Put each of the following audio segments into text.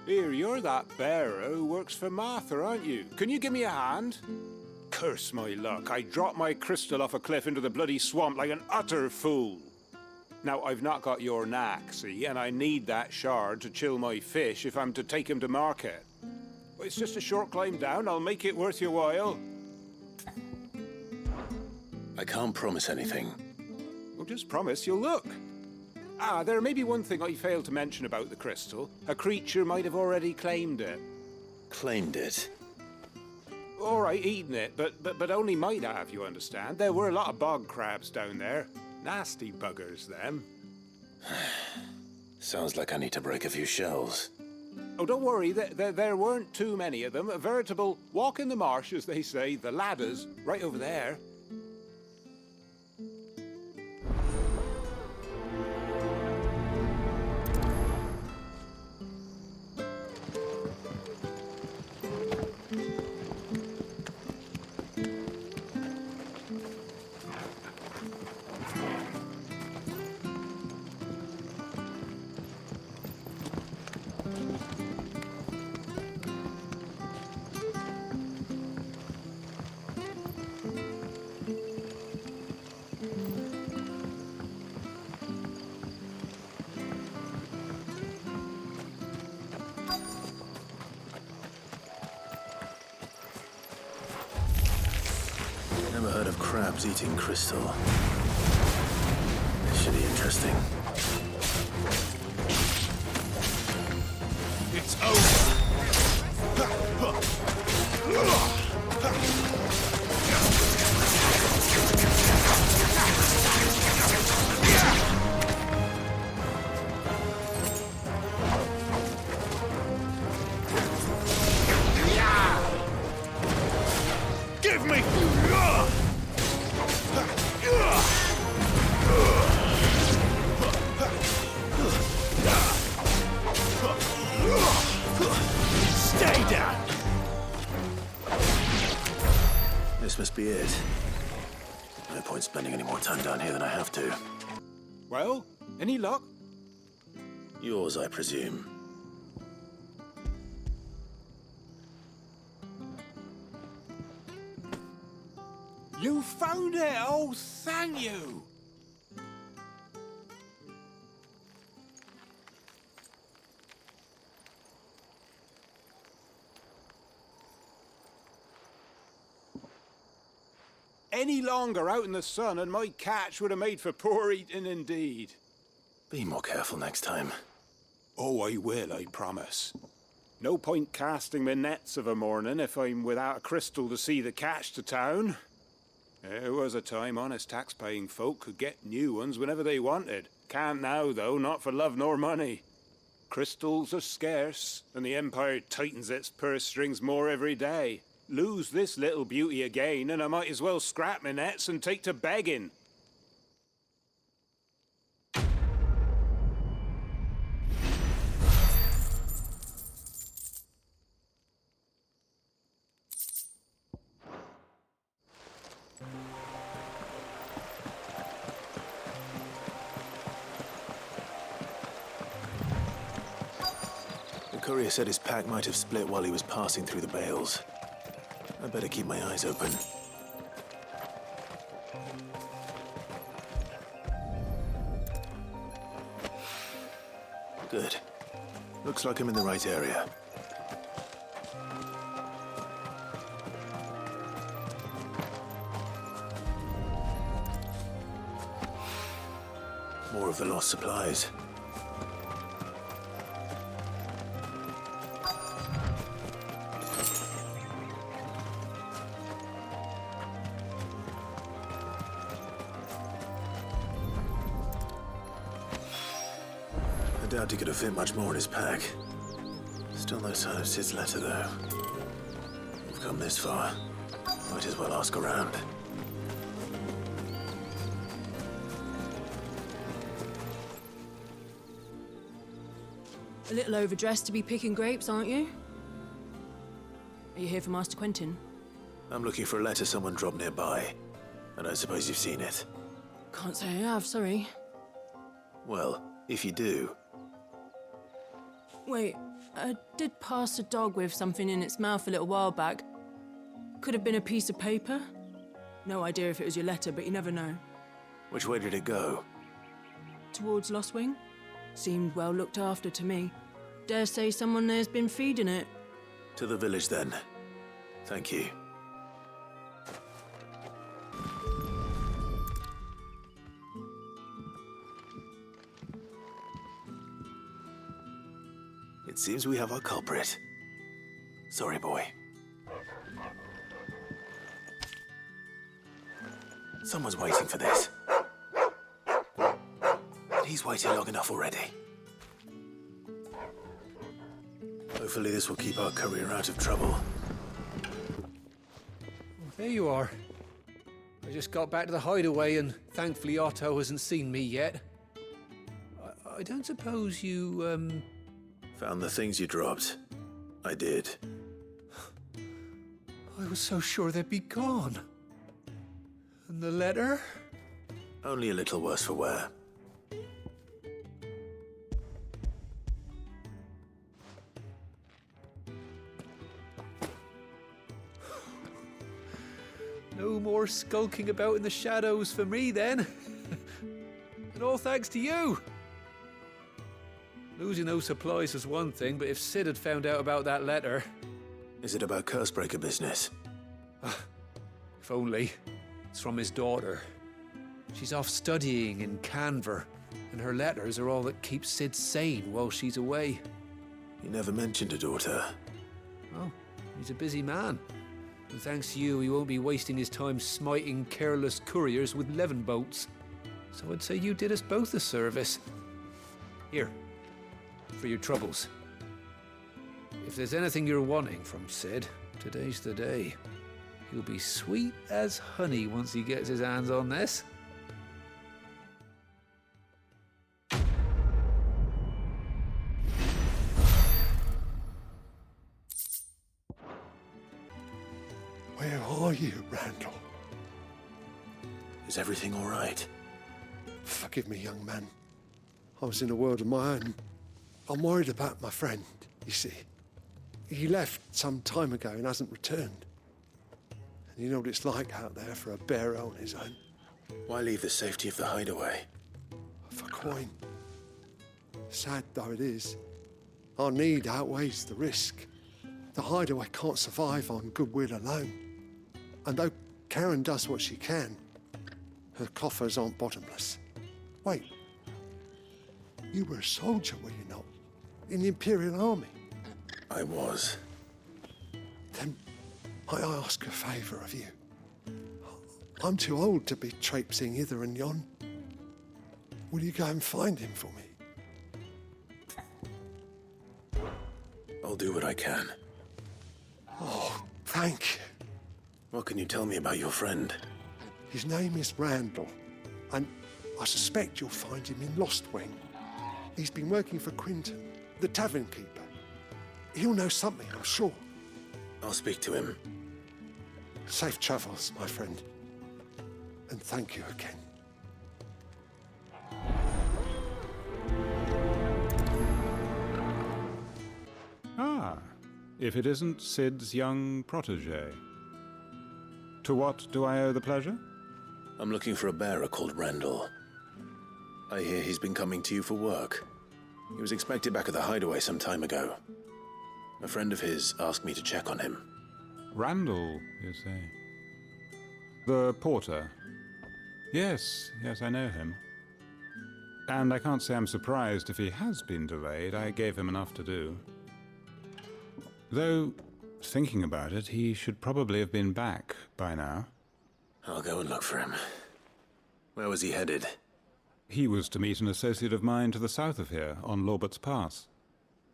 Here, you're that bearer who works for Martha, aren't you? Can you give me a hand? Curse my luck, I dropped my crystal off a cliff into the bloody swamp like an utter fool. Now, I've not got your knack, see, and I need that shard to chill my fish if I'm to take him to market. Well, it's just a short climb down, I'll make it worth your while. I can't promise anything. Well, just promise you'll look. Ah, there may be one thing I failed to mention about the crystal. A creature might have already claimed it. Claimed it? All right, eaten it, but only might have, you understand. There were a lot of bog crabs down there. Nasty buggers, them. Sounds like I need to break a few shells. Oh, don't worry, there weren't too many of them. A veritable walk in the marsh, as they say. The ladders, right over there. Never heard of crabs eating crystal. This should be interesting. It's over! Give me! Stay down! This must be it. No point spending any more time down here than I have to. Well, any luck? Yours, I presume. You found it! Oh, thank you! Any longer out in the sun and my catch would have made for poor eating indeed. Be more careful next time. Oh, I will, I promise. No point casting my nets of a morning if I'm without a crystal to see the catch to town. There was a time honest tax-paying folk could get new ones whenever they wanted. Can't now, though, not for love nor money. Crystals are scarce, and the Empire tightens its purse strings more every day. Lose this little beauty again, and I might as well scrap my nets and take to begging. The courier said his pack might have split while he was passing through the bales. I better keep my eyes open. Good. Looks like I'm in the right area. More of the lost supplies. I doubt he could have fit much more in his pack. Still no sign of Sid's letter, though. We've come this far. Might as well ask around. A little overdressed to be picking grapes, aren't you? Are you here for Master Quentin? I'm looking for a letter someone dropped nearby. And I suppose you've seen it. Can't say I have, sorry. Well, if you do, Wait, I did pass a dog with something in its mouth a little while back. Could have been a piece of paper. No idea if it was your letter, but you never know. Which way did it go? Towards Lost Wing. Seemed well looked after to me. Dare say someone there's been feeding it. To the village, then. Thank you. It seems we have our culprit. Sorry, boy. Someone's waiting for this. And he's waited long enough already. Hopefully this will keep our courier out of trouble. There you are. I just got back to the hideaway and thankfully Otto hasn't seen me yet. I don't suppose you, Found the things you dropped. I did. I was so sure they'd be gone. And the letter? Only a little worse for wear. No more skulking about in the shadows for me, then. And all thanks to you. Losing those supplies was one thing, but if Sid had found out about that letter... Is it about Cursebreaker business? If only. It's from his daughter. She's off studying in Canver, and her letters are all that keeps Sid sane while she's away. You never mentioned a daughter. Well, he's a busy man. And thanks to you, he won't be wasting his time smiting careless couriers with levin boats. So I'd say you did us both a service. Here, for your troubles. If there's anything you're wanting from Sid, today's the day. He'll be sweet as honey once he gets his hands on this. Where are you, Randall? Is everything all right? Forgive me, young man. I was in a world of my own. I'm worried about my friend, you see. He left some time ago and hasn't returned. And you know what it's like out there for a bearer on his own. Why leave the safety of the hideaway? For coin. Sad though it is, our need outweighs the risk. The hideaway can't survive on goodwill alone. And though Karen does what she can, her coffers aren't bottomless. Wait, you were a soldier, were you not? In the Imperial Army? I was. Then might I ask a favour of you? I'm too old to be traipsing hither and yon. Will you go and find him for me? I'll do what I can. Oh, thank you. What can you tell me about your friend? His name is Randall, and I suspect you'll find him in Lost Wing. He's been working for Quinton, the tavern keeper. He'll know something, I'm sure. I'll speak to him. Safe travels, my friend. And thank you again. Ah, if it isn't Sid's young protege. To what do I owe the pleasure? I'm looking for a bearer called Randall. I hear he's been coming to you for work. He was expected back at the hideaway some time ago. A friend of his asked me to check on him. Randall, you say? The porter? Yes, I know him. And I can't say I'm surprised if he has been delayed. I gave him enough to do. Though, thinking about it, he should probably have been back by now. I'll go and look for him. Where was he headed? He was to meet an associate of mine to the south of here, on Lorbert's Pass.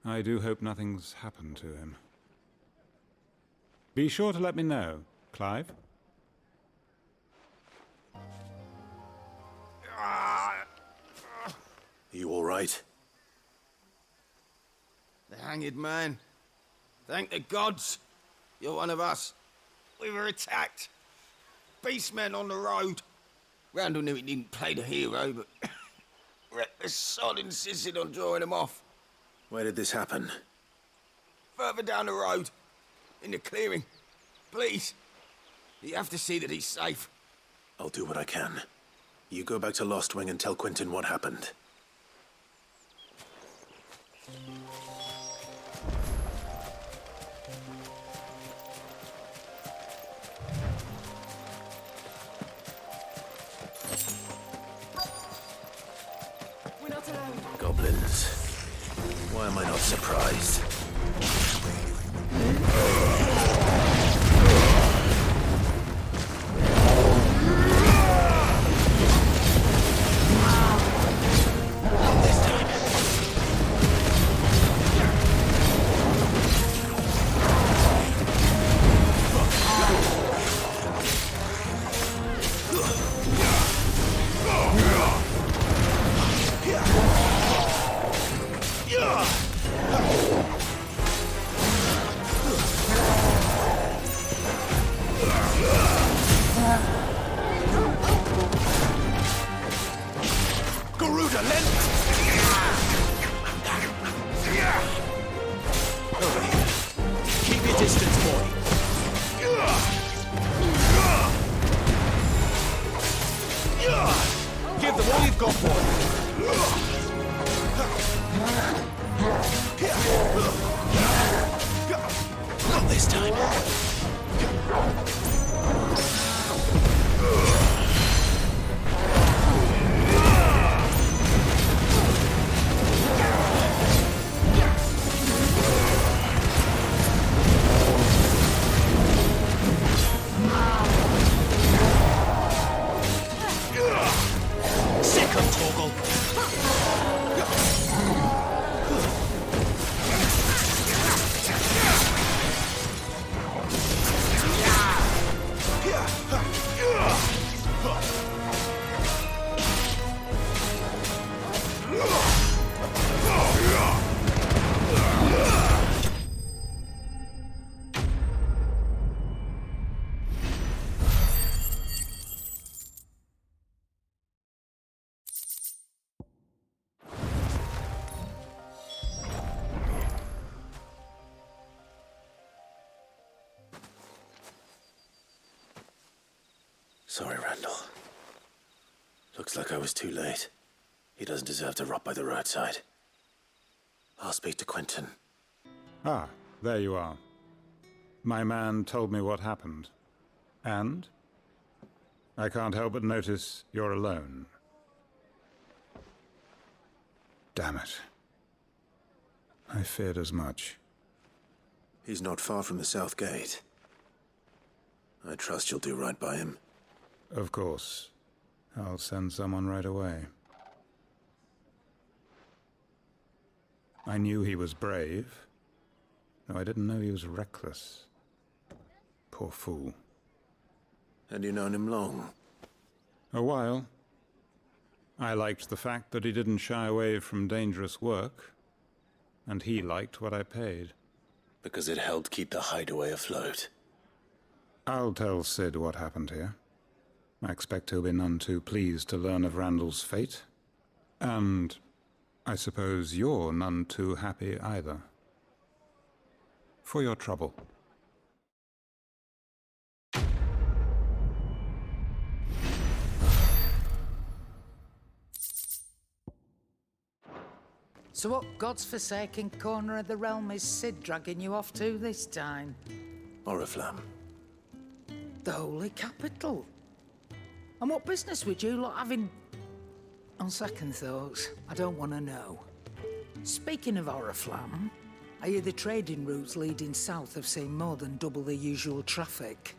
I do hope nothing's happened to him. Be sure to let me know, Clive. Are you all right? The hanged man. Thank the gods. You're one of us. We were attacked. Beastmen on the road. Randall knew he didn't play the hero, but reckless sod insisted on drawing him off. Where did this happen? Further down the road. In the clearing. Please. You have to see that he's safe. I'll do what I can. You go back to Lost Wing and tell Quentin what happened. We're not alone. Goblins. Why am I not surprised? Sorry, Randall. Looks like I was too late. He doesn't deserve to rot by the roadside. I'll speak to Quentin. Ah, there you are. My man told me what happened. And? I can't help but notice you're alone. Damn it. I feared as much. He's not far from the South Gate. I trust you'll do right by him. Of course. I'll send someone right away. I knew he was brave, though I didn't know he was reckless. Poor fool. Had you known him long? A while. I liked the fact that he didn't shy away from dangerous work, and he liked what I paid. Because it helped keep the hideaway afloat. I'll tell Sid what happened here. I expect he'll be none too pleased to learn of Randall's fate. And I suppose you're none too happy either. For your trouble. So what God's forsaken corner of the realm is Sid dragging you off to this time? Oriflamme. The Holy Capital. And what business would you lot having? On second thoughts, I don't want to know. Speaking of Oriflamme, I hear the trading routes leading south have seen more than double the usual traffic.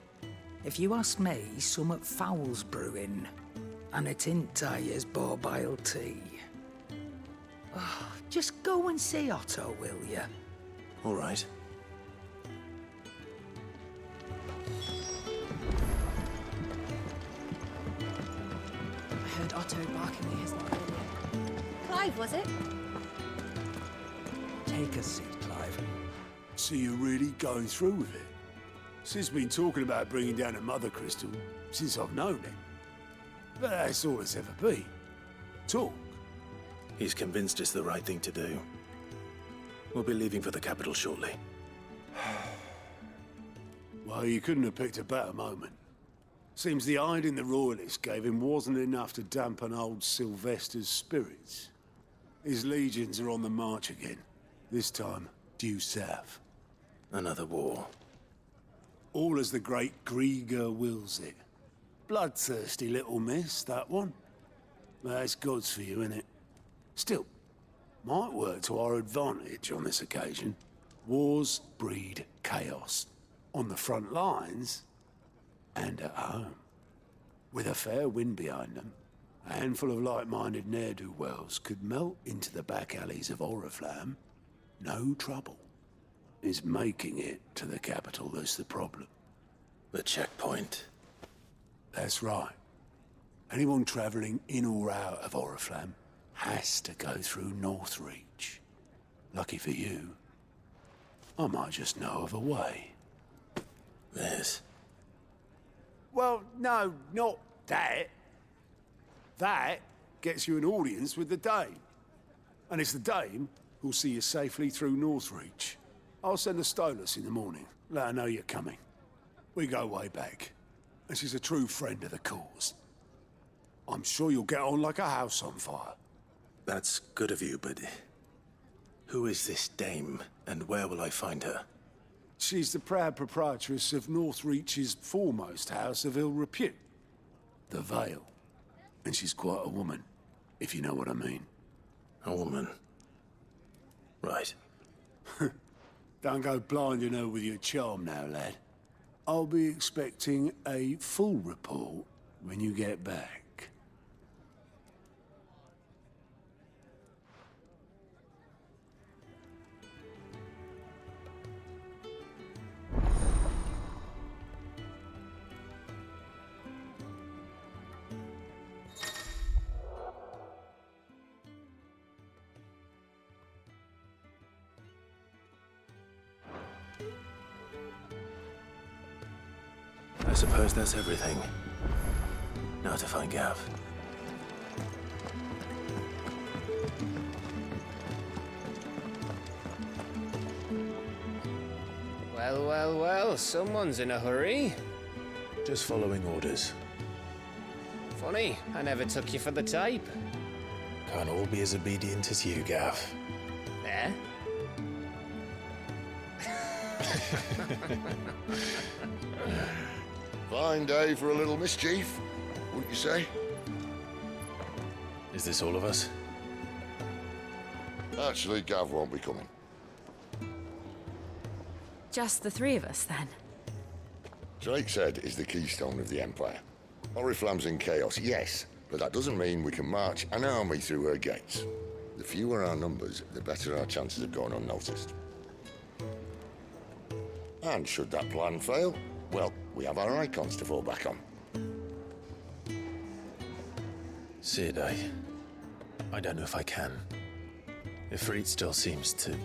If you ask me, summat foul's brewing. And it ain't Tyre's borbile tea. Oh, just go and see Otto, will you? All right. I heard Otto barking at his lot. Clive, was it? Take a seat, Clive. So you're really going through with it? Sid's been talking about bringing down a mother crystal since I've known him. But that's all it's ever been. Talk. He's convinced it's the right thing to do. We'll be leaving for the capital shortly. Well, you couldn't have picked a better moment. Seems the hiding the Royalists gave him wasn't enough to dampen old Sylvester's spirits. His legions are on the march again, this time due south. Another war. All as the great Grieger wills it. Bloodthirsty little miss, that one. That's God's for you, innit? Still, might work to our advantage on this occasion. Wars breed chaos. On the front lines, and at home. With a fair wind behind them, a handful of like-minded ne'er-do-wells could melt into the back alleys of Oriflamme. No trouble. It's making it to the capital that's the problem. The checkpoint. That's right. Anyone travelling in or out of Oriflamme has to go through Northreach. Lucky for you, I might just know of a way. This? Well, no, not that. That gets you an audience with the Dame. And it's the Dame who'll see you safely through Northreach. I'll send a Stolas in the morning. Let her know you're coming. We go way back. And she's a true friend of the cause. I'm sure you'll get on like a house on fire. That's good of you, but... who is this Dame, and where will I find her? She's the proud proprietress of Northreach's foremost house of ill repute, the Vale. And she's quite a woman, if you know what I mean. A woman? Right. Don't go blinding her with your charm now, lad. I'll be expecting a full report when you get back. I suppose that's everything. Now to find Gav. Well, well, well, someone's in a hurry. Just following orders. Funny, I never took you for the type. Can't all be as obedient as you, Gav. Eh? Fine day for a little mischief, wouldn't you say? Is this all of us? Actually, Gav won't be coming. Just the three of us, then? Drakeshead is the keystone of the Empire. Oriflamme's in chaos, yes, but that doesn't mean we can march an army through her gates. The fewer our numbers, the better our chances of going unnoticed. And should that plan fail, well, we have our icons to fall back on. Sid, I don't know if I can. Ifrit still seems to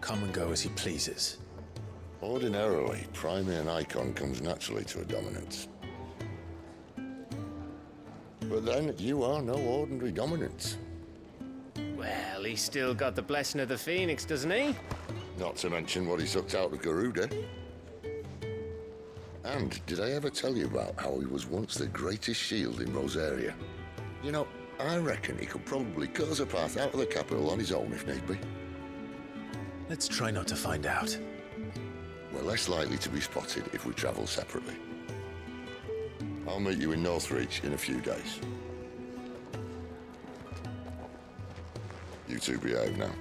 come and go as he pleases. Ordinarily, priming an icon comes naturally to a dominance. But then, you are no ordinary dominance. Well, he's still got the blessing of the Phoenix, doesn't he? Not to mention what he sucked out of Garuda. And did I ever tell you about how he was once the greatest shield in Rosaria? You know, I reckon he could probably cut us a path out of the capital on his own if need be. Let's try not to find out. We're less likely to be spotted if we travel separately. I'll meet you in Northreach in a few days. You two behave now.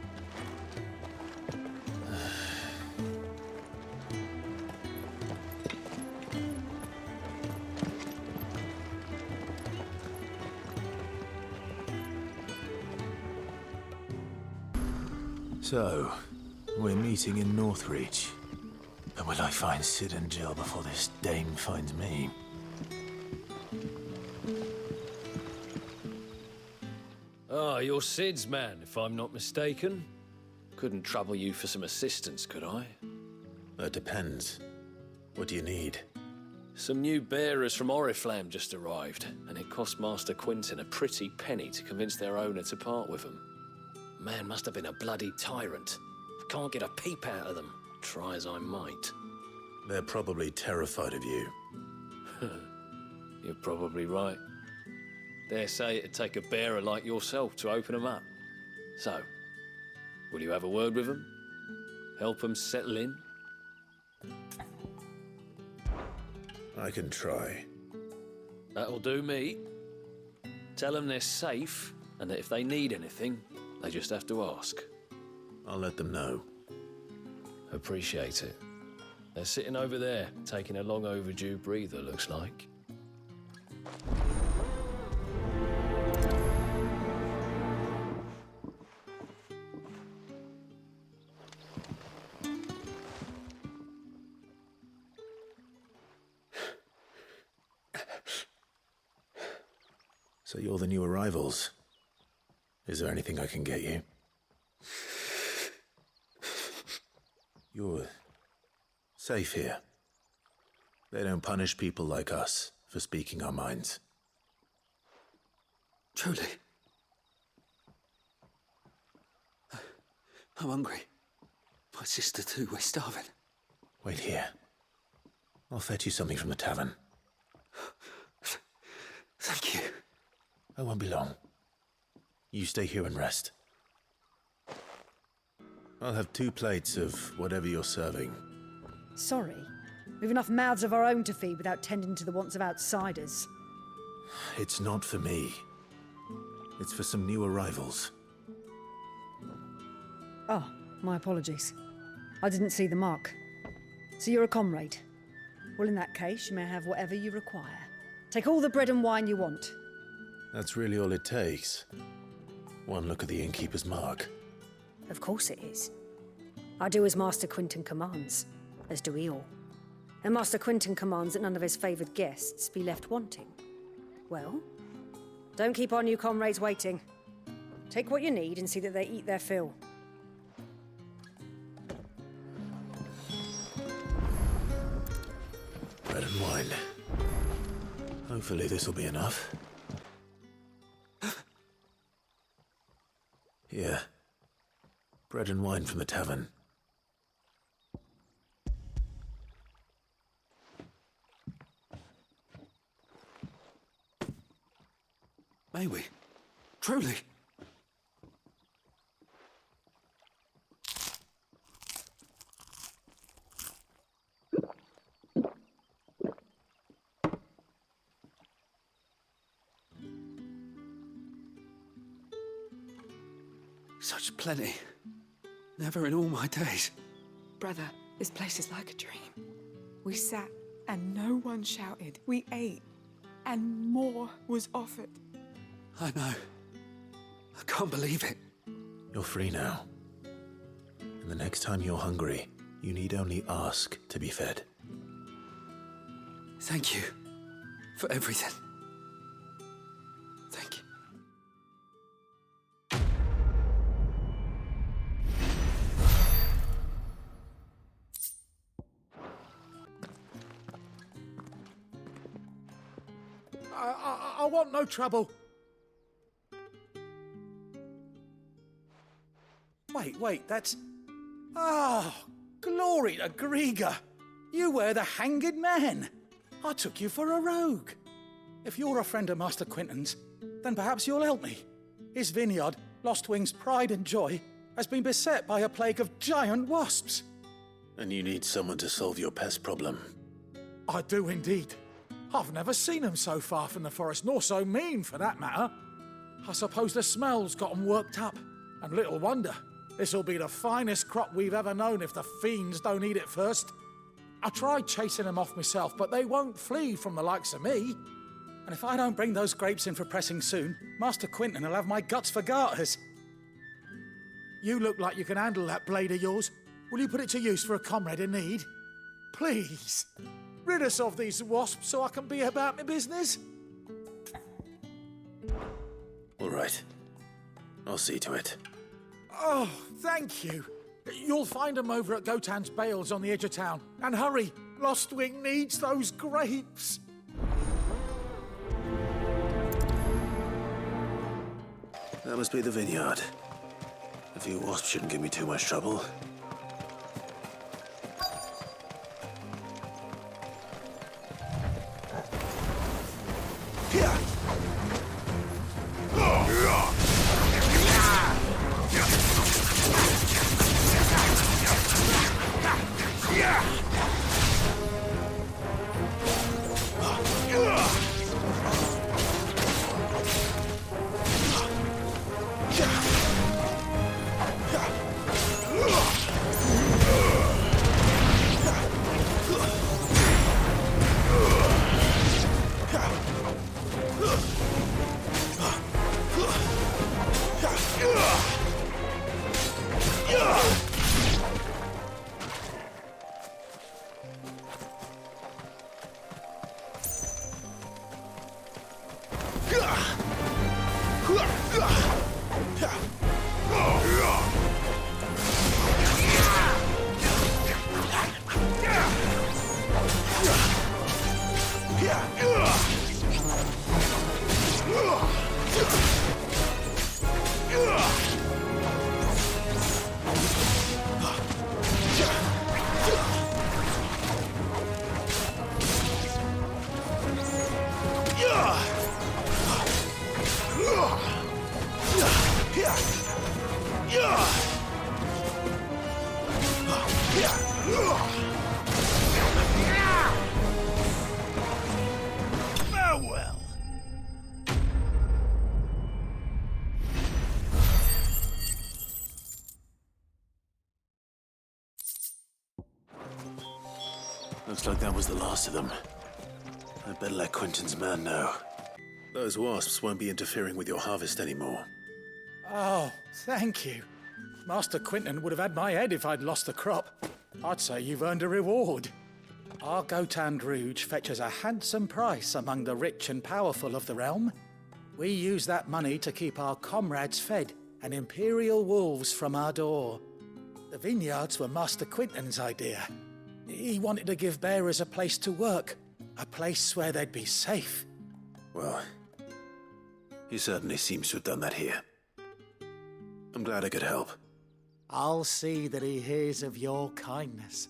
So, we're meeting in Northreach. But will I find Sid and Jill before this Dame finds me? Ah, you're Sid's man, if I'm not mistaken. Couldn't trouble you for some assistance, could I? That depends. What do you need? Some new bearers from Oriflamme just arrived, and it cost Master Quinton a pretty penny to convince their owner to part with them. Man must have been a bloody tyrant. Can't get a peep out of them. try as I might. They're probably terrified of you. You're probably right. Dare say it'd take a bearer like yourself to open them up. So, will you have a word with them? Help them settle in? I can try. That'll do me. Tell them they're safe, and that if they need anything, they just have to ask. I'll let them know. Appreciate it. They're sitting over there, taking a long overdue breather, looks like. So you're the new arrivals. Is there anything I can get you? You're safe here. They don't punish people like us for speaking our minds. Truly. I'm hungry. My sister too, we're starving. Wait here. I'll fetch you something from the tavern. Thank you. I won't be long. You stay here and rest. I'll have 2 plates of whatever you're serving. Sorry. We've enough mouths of our own to feed without tending to the wants of outsiders. It's not for me. It's for some new arrivals. Oh, my apologies. I didn't see the mark. So you're a comrade? Well, in that case, you may have whatever you require. Take all the bread and wine you want. That's really all it takes. One look at the innkeeper's mark. Of course it is. I do as Master Quinton commands, as do we all. And Master Quinton commands that none of his favoured guests be left wanting. Well, don't keep our new comrades waiting. Take what you need and see that they eat their fill. Bread and wine. Hopefully this'll be enough. Here. Bread and wine from the tavern. May we? Truly? Such plenty. Never in all my days. Brother, this place is like a dream. We sat and no one shouted. We ate and more was offered. I know. I can't believe it. You're free now. And the next time you're hungry, you need only ask to be fed. Thank you for everything. Thank you. I want no trouble. Wait, that's... Ah, glory to Grieger. You were the hanged man. I took you for a rogue. If you're a friend of Master Quinton's, then perhaps you'll help me. His vineyard, Lostwing's pride and joy, has been beset by a plague of giant wasps. And you need someone to solve your pest problem. I do indeed. I've never seen them so far from the forest, nor so mean, for that matter. I suppose the smell's got them worked up, and little wonder. This'll be the finest crop we've ever known if the fiends don't eat it first. I tried chasing them off myself, but they won't flee from the likes of me. And if I don't bring those grapes in for pressing soon, Master Quinton will have my guts for garters. You look like you can handle that blade of yours. Will you put it to use for a comrade in need? Please. Rid us of these wasps so I can be about my business. All right. I'll see to it. Oh, thank you. You'll find them over at Gotan's Bales on the edge of town. And hurry, Lostwing needs those grapes. That must be the vineyard. A few wasps shouldn't give me too much trouble. Farewell. Looks like that was the last of them. I'd better let Quentin's man know. Those wasps won't be interfering with your harvest anymore. Oh, thank you. Master Quentin would have had my head if I'd lost the crop. I'd say you've earned a reward. Our Gotand Rouge fetches a handsome price among the rich and powerful of the realm. We use that money to keep our comrades fed and imperial wolves from our door. The vineyards were Master Quentin's idea. He wanted to give bearers a place to work, a place where they'd be safe. Well, he certainly seems to have done that here. I'm glad I could help. I'll see that he hears of your kindness.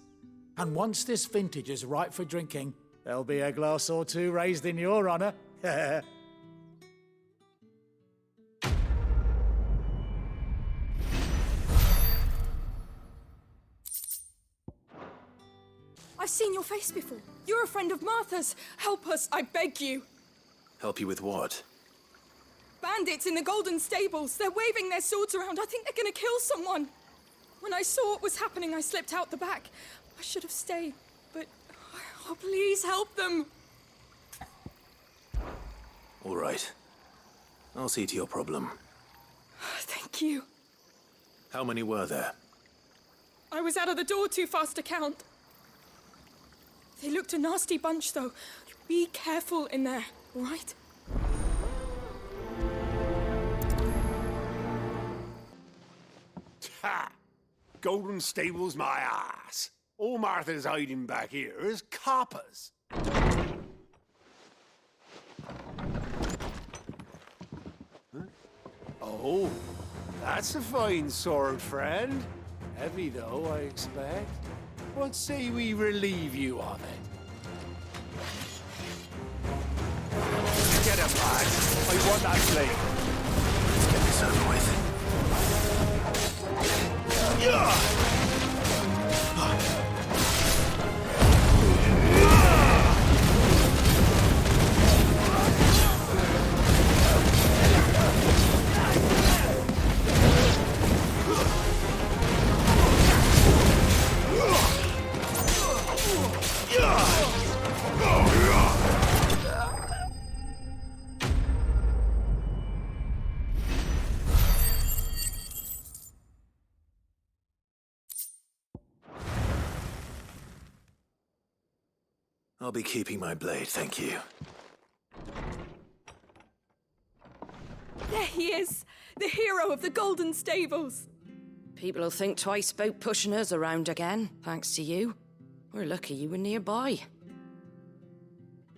And once this vintage is ripe for drinking, there'll be a glass or two raised in your honour. I've seen your face before. You're a friend of Martha's. Help us, I beg you. Help you with what? Bandits in the Golden Stables. They're waving their swords around. I think they're gonna kill someone. When I saw what was happening, I slipped out the back. I should have stayed, but... Oh, please help them. All right. I'll see to your problem. Thank you. How many were there? I was out of the door too fast to count. They looked a nasty bunch, though. Be careful in there, all right? Ha! Golden Stables my ass. All Martha's hiding back here is coppers. Huh? Oh, that's a fine sword, friend. Heavy, though, I expect. What say we relieve you of it? Get him, lad. I want that blade. Let's get this over with. I'll be keeping my blade, thank you. There he is, the hero of the Golden Stables. People will think twice about pushing us around again, thanks to you. We're lucky you were nearby.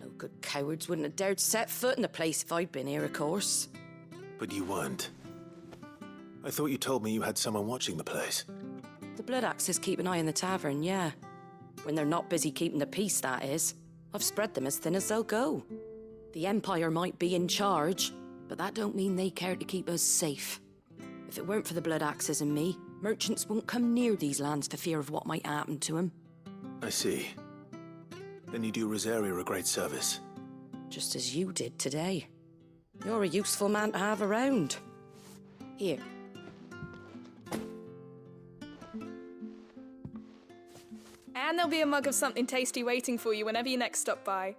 No good cowards wouldn't have dared set foot in the place if I'd been here, of course. But you weren't. I thought you told me you had someone watching the place. The Blood Axes keep an eye on the tavern, yeah. When they're not busy keeping the peace, that is. I've spread them as thin as they'll go. The Empire might be in charge, but that don't mean they care to keep us safe. If it weren't for the Blood Axes and me, merchants won't come near these lands for fear of what might happen to them. I see. Then you do Rosaria a great service. Just as you did today. You're a useful man to have around. Here. And there'll be a mug of something tasty waiting for you whenever you next stop by.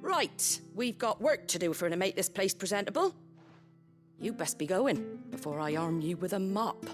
Right, we've got work to do if we're to make this place presentable. You best be going, before I arm you with a mop.